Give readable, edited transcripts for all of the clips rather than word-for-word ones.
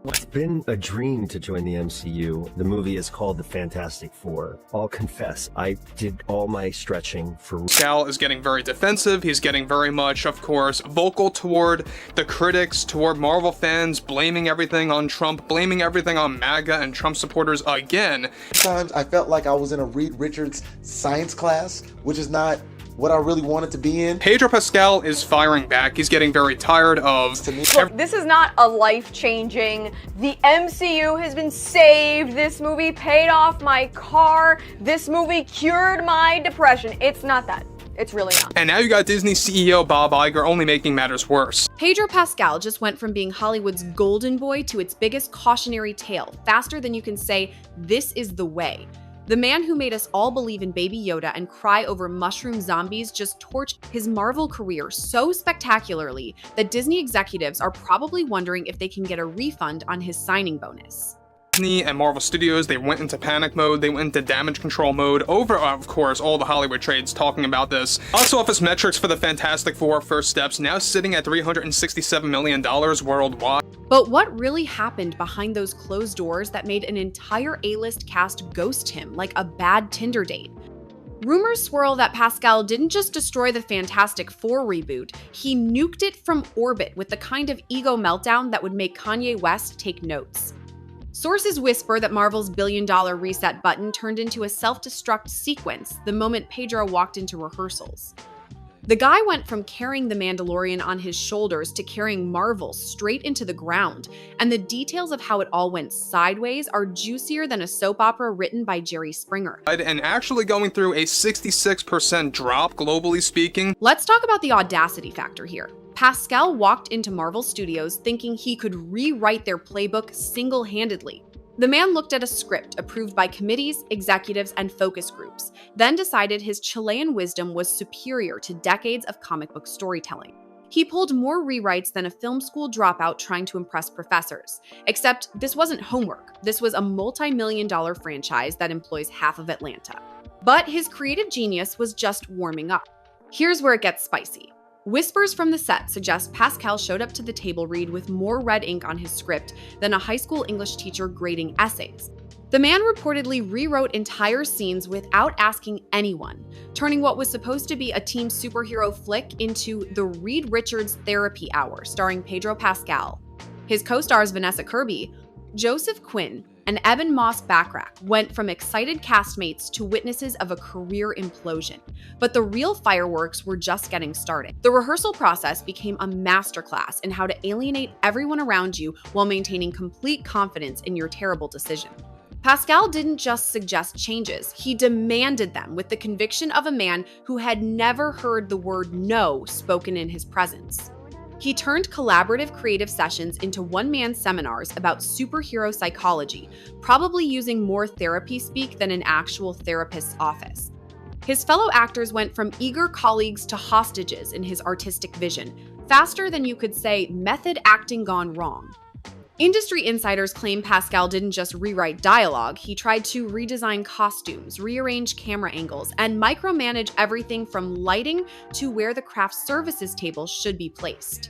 It's been a dream to join the MCU. The movie is called The Fantastic Four. I'll confess, I did all my stretching for... Pascal is getting very defensive. He's getting very much, of course, vocal toward the critics, toward Marvel fans, blaming everything on Trump, blaming everything on MAGA and Trump supporters again. Sometimes I felt like I was in a Reed Richards science class, which is not what I really wanted to be in. Pedro Pascal is firing back. He's getting very tired of... Look, this is not a life-changing, the MCU has been saved, this movie paid off my car, this movie cured my depression. It's not that. It's really not. And now you got Disney CEO Bob Iger only making matters worse. Pedro Pascal just went from being Hollywood's golden boy to its biggest cautionary tale, faster than you can say, "This is the way." The man who made us all believe in Baby Yoda and cry over mushroom zombies just torched his Marvel career so spectacularly that Disney executives are probably wondering if they can get a refund on his signing bonus. Disney and Marvel Studios, they went into panic mode, they went into damage control mode over, of course, all the Hollywood trades talking about this. Box office metrics for the Fantastic Four First Steps now sitting at $367 million worldwide. But what really happened behind those closed doors that made an entire A-list cast ghost him like a bad Tinder date? Rumors swirl that Pascal didn't just destroy the Fantastic Four reboot, he nuked it from orbit with the kind of ego meltdown that would make Kanye West take notes. Sources whisper that Marvel's billion-dollar reset button turned into a self-destruct sequence the moment Pedro walked into rehearsals. The guy went from carrying the Mandalorian on his shoulders to carrying Marvel straight into the ground, and the details of how it all went sideways are juicier than a soap opera written by Jerry Springer. And actually going through a 66% drop, globally speaking. Let's talk about the audacity factor here. Pascal walked into Marvel Studios thinking he could rewrite their playbook single-handedly. The man looked at a script approved by committees, executives, and focus groups, then decided his Chilean wisdom was superior to decades of comic book storytelling. He pulled more rewrites than a film school dropout trying to impress professors. Except this wasn't homework. This was a multi-million-dollar franchise that employs half of Atlanta. But his creative genius was just warming up. Here's where it gets spicy. Whispers from the set suggest Pascal showed up to the table read with more red ink on his script than a high school English teacher grading essays. The man reportedly rewrote entire scenes without asking anyone, turning what was supposed to be a teen superhero flick into the Reed Richards Therapy Hour starring Pedro Pascal. His co-stars Vanessa Kirby, Joseph Quinn, and Eben Moss-Backrack went from excited castmates to witnesses of a career implosion. But the real fireworks were just getting started. The rehearsal process became a masterclass in how to alienate everyone around you while maintaining complete confidence in your terrible decision. Pascal didn't just suggest changes, he demanded them with the conviction of a man who had never heard the word no spoken in his presence. He turned collaborative creative sessions into one-man seminars about superhero psychology, probably using more therapy speak than an actual therapist's office. His fellow actors went from eager colleagues to hostages in his artistic vision, faster than you could say method acting gone wrong. Industry insiders claim Pascal didn't just rewrite dialogue, he tried to redesign costumes, rearrange camera angles, and micromanage everything from lighting to where the craft services table should be placed.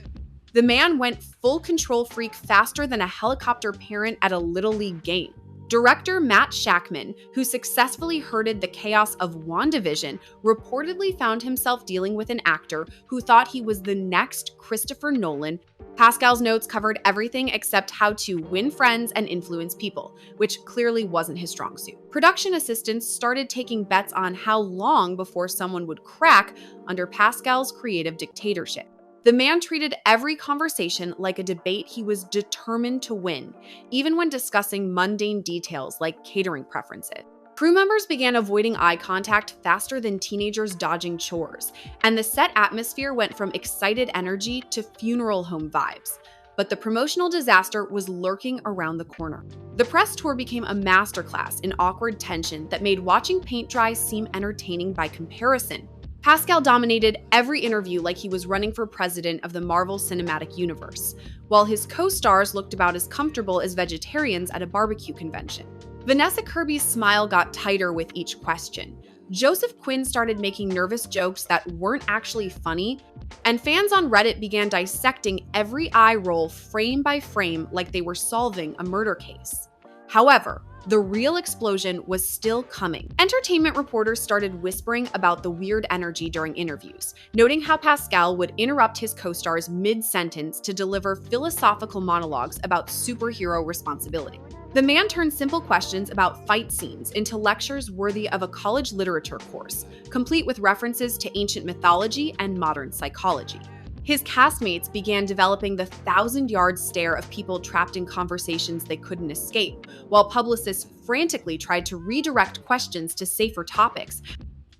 The man went full control freak faster than a helicopter parent at a Little League game. Director Matt Shakman, who successfully herded the chaos of WandaVision, reportedly found himself dealing with an actor who thought he was the next Christopher Nolan. Pascal's notes covered everything except how to win friends and influence people, which clearly wasn't his strong suit. Production assistants started taking bets on how long before someone would crack under Pascal's creative dictatorship. The man treated every conversation like a debate he was determined to win, even when discussing mundane details like catering preferences. Crew members began avoiding eye contact faster than teenagers dodging chores, and the set atmosphere went from excited energy to funeral home vibes. But the promotional disaster was lurking around the corner. The press tour became a masterclass in awkward tension that made watching paint dry seem entertaining by comparison. Pascal dominated every interview like he was running for president of the Marvel Cinematic Universe, while his co-stars looked about as comfortable as vegetarians at a barbecue convention. Vanessa Kirby's smile got tighter with each question. Joseph Quinn started making nervous jokes that weren't actually funny, and fans on Reddit began dissecting every eye roll frame by frame like they were solving a murder case. However, the real explosion was still coming. Entertainment reporters started whispering about the weird energy during interviews, noting how Pascal would interrupt his co-stars mid-sentence to deliver philosophical monologues about superhero responsibility. The man turned simple questions about fight scenes into lectures worthy of a college literature course, complete with references to ancient mythology and modern psychology. His castmates began developing the 1,000-yard stare of people trapped in conversations they couldn't escape, while publicists frantically tried to redirect questions to safer topics.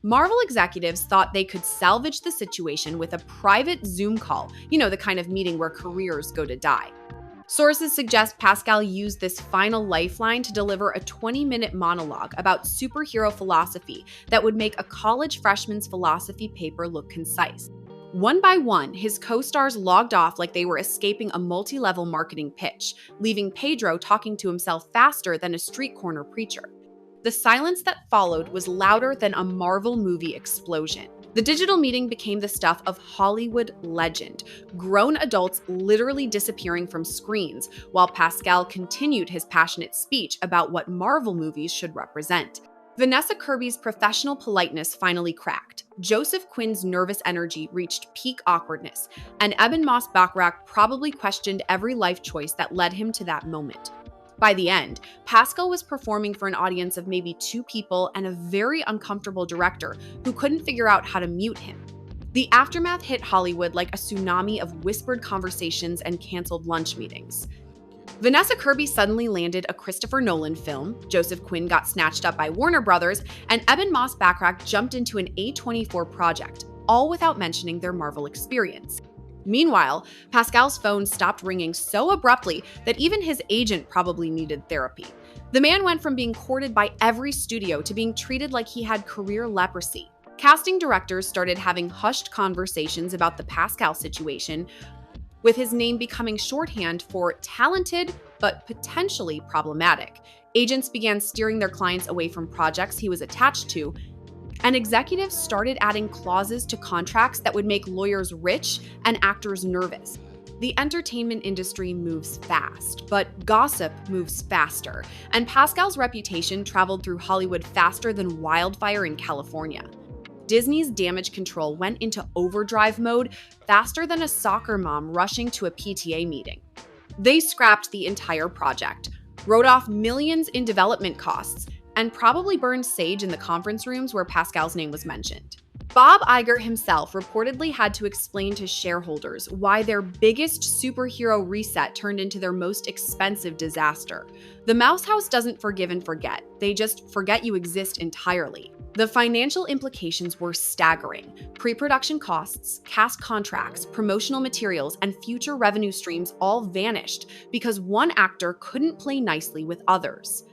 Marvel executives thought they could salvage the situation with a private Zoom call, the kind of meeting where careers go to die. Sources suggest Pascal used this final lifeline to deliver a 20-minute monologue about superhero philosophy that would make a college freshman's philosophy paper look concise. One by one, his co-stars logged off like they were escaping a multi-level marketing pitch, leaving Pedro talking to himself faster than a street corner preacher. The silence that followed was louder than a Marvel movie explosion. The digital meeting became the stuff of Hollywood legend, grown adults literally disappearing from screens, while Pascal continued his passionate speech about what Marvel movies should represent. Vanessa Kirby's professional politeness finally cracked. Joseph Quinn's nervous energy reached peak awkwardness, and Ebon Moss-Bachrach probably questioned every life choice that led him to that moment. By the end, Pascal was performing for an audience of maybe 2 people and a very uncomfortable director who couldn't figure out how to mute him. The aftermath hit Hollywood like a tsunami of whispered conversations and canceled lunch meetings. Vanessa Kirby suddenly landed a Christopher Nolan film, Joseph Quinn got snatched up by Warner Brothers, and Ebon Moss-Bachrach jumped into an A24 project, all without mentioning their Marvel experience. Meanwhile, Pascal's phone stopped ringing so abruptly that even his agent probably needed therapy. The man went from being courted by every studio to being treated like he had career leprosy. Casting directors started having hushed conversations about the Pascal situation, with his name becoming shorthand for talented but potentially problematic. Agents began steering their clients away from projects he was attached to, and executives started adding clauses to contracts that would make lawyers rich and actors nervous. The entertainment industry moves fast, but gossip moves faster, and Pascal's reputation traveled through Hollywood faster than wildfire in California. Disney's damage control went into overdrive mode faster than a soccer mom rushing to a PTA meeting. They scrapped the entire project, wrote off millions in development costs, and probably burned sage in the conference rooms where Pascal's name was mentioned. Bob Iger himself reportedly had to explain to shareholders why their biggest superhero reset turned into their most expensive disaster. The Mouse House doesn't forgive and forget. They just forget you exist entirely. The financial implications were staggering. Pre-production costs, cast contracts, promotional materials, and future revenue streams all vanished because one actor couldn't play nicely with others.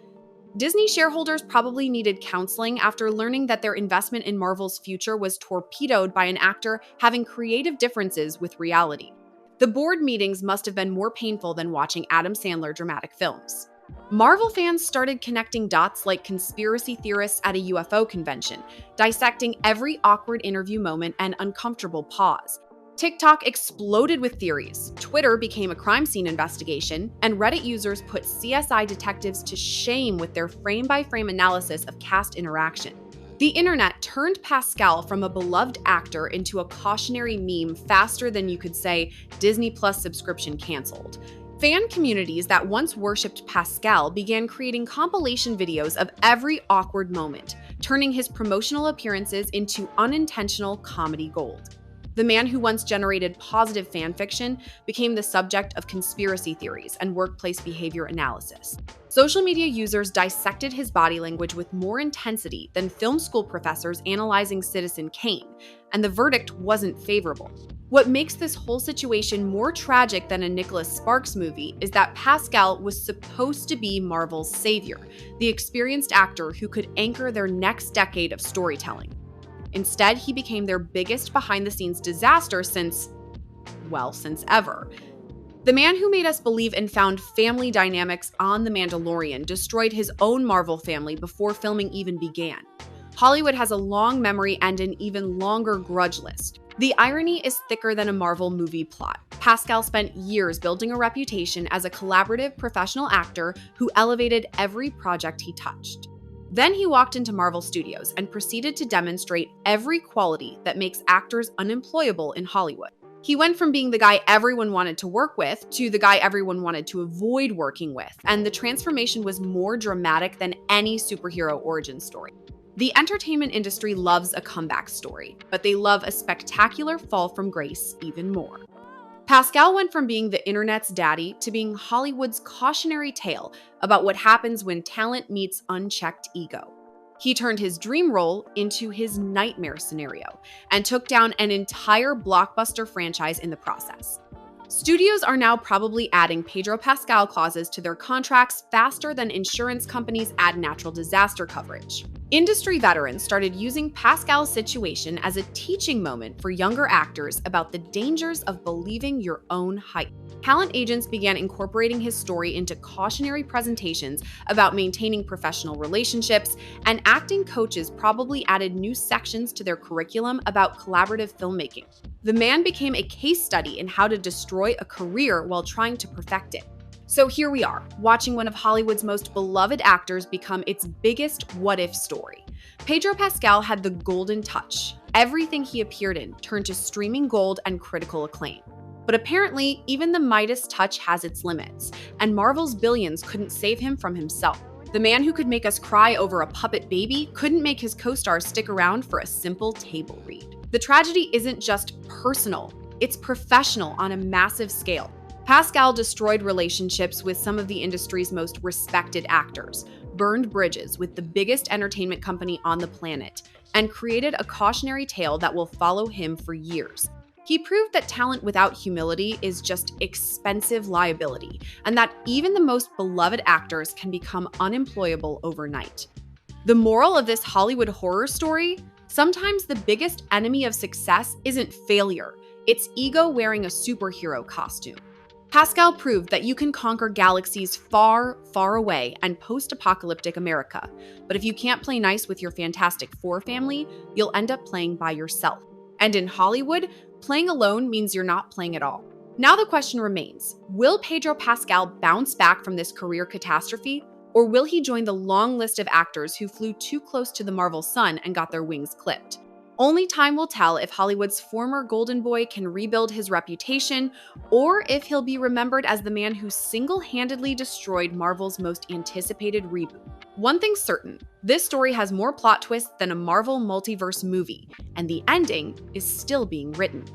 Disney shareholders probably needed counseling after learning that their investment in Marvel's future was torpedoed by an actor having creative differences with reality. The board meetings must have been more painful than watching Adam Sandler dramatic films. Marvel fans started connecting dots like conspiracy theorists at a UFO convention, dissecting every awkward interview moment and uncomfortable pause. TikTok exploded with theories, Twitter became a crime scene investigation, and Reddit users put CSI detectives to shame with their frame-by-frame analysis of cast interaction. The internet turned Pascal from a beloved actor into a cautionary meme faster than you could say Disney Plus subscription canceled. Fan communities that once worshipped Pascal began creating compilation videos of every awkward moment, turning his promotional appearances into unintentional comedy gold. The man who once generated positive fan fiction became the subject of conspiracy theories and workplace behavior analysis. Social media users dissected his body language with more intensity than film school professors analyzing Citizen Kane, and the verdict wasn't favorable. What makes this whole situation more tragic than a Nicholas Sparks movie is that Pascal was supposed to be Marvel's savior, the experienced actor who could anchor their next decade of storytelling. Instead, he became their biggest behind-the-scenes disaster since ever. The man who made us believe and found family dynamics on The Mandalorian destroyed his own Marvel family before filming even began. Hollywood has a long memory and an even longer grudge list. The irony is thicker than a Marvel movie plot. Pascal spent years building a reputation as a collaborative professional actor who elevated every project he touched. Then he walked into Marvel Studios and proceeded to demonstrate every quality that makes actors unemployable in Hollywood. He went from being the guy everyone wanted to work with to the guy everyone wanted to avoid working with, and the transformation was more dramatic than any superhero origin story. The entertainment industry loves a comeback story, but they love a spectacular fall from grace even more. Pascal went from being the internet's daddy to being Hollywood's cautionary tale about what happens when talent meets unchecked ego. He turned his dream role into his nightmare scenario and took down an entire blockbuster franchise in the process. Studios are now probably adding Pedro Pascal clauses to their contracts faster than insurance companies add natural disaster coverage. Industry veterans started using Pascal's situation as a teaching moment for younger actors about the dangers of believing your own hype. Talent agents began incorporating his story into cautionary presentations about maintaining professional relationships, and acting coaches probably added new sections to their curriculum about collaborative filmmaking. The man became a case study in how to destroy a career while trying to perfect it. So here we are, watching one of Hollywood's most beloved actors become its biggest what-if story. Pedro Pascal had the golden touch. Everything he appeared in turned to streaming gold and critical acclaim. But apparently, even the Midas touch has its limits, and Marvel's billions couldn't save him from himself. The man who could make us cry over a puppet baby couldn't make his co-stars stick around for a simple table read. The tragedy isn't just personal, it's professional on a massive scale. Pascal destroyed relationships with some of the industry's most respected actors, burned bridges with the biggest entertainment company on the planet, and created a cautionary tale that will follow him for years. He proved that talent without humility is just expensive liability, and that even the most beloved actors can become unemployable overnight. The moral of this Hollywood horror story? Sometimes the biggest enemy of success isn't failure, it's ego wearing a superhero costume. Pascal proved that you can conquer galaxies far, far away and post-apocalyptic America, but if you can't play nice with your Fantastic Four family, you'll end up playing by yourself. And in Hollywood, playing alone means you're not playing at all. Now the question remains, will Pedro Pascal bounce back from this career catastrophe, or will he join the long list of actors who flew too close to the Marvel sun and got their wings clipped? Only time will tell if Hollywood's former golden boy can rebuild his reputation, or if he'll be remembered as the man who single-handedly destroyed Marvel's most anticipated reboot. One thing's certain, this story has more plot twists than a Marvel multiverse movie, and the ending is still being written.